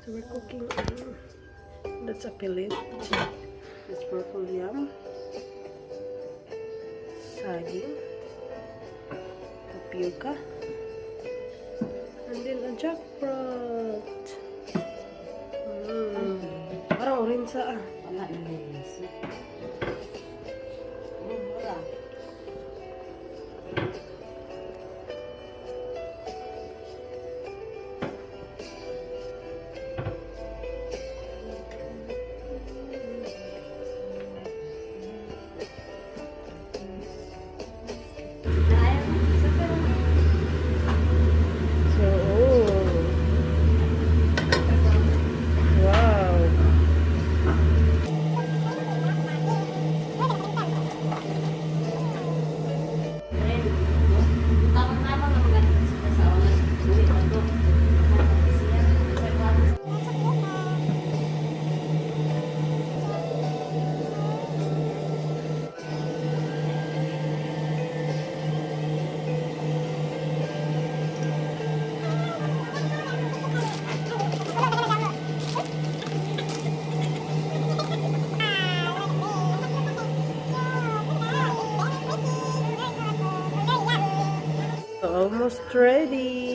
So we're cooking, that's a fillet. This purple yam, saging, tapioca, and then a jackfruit. Parang orange ah. Wala na guys. Mura. So, wow. Almost ready.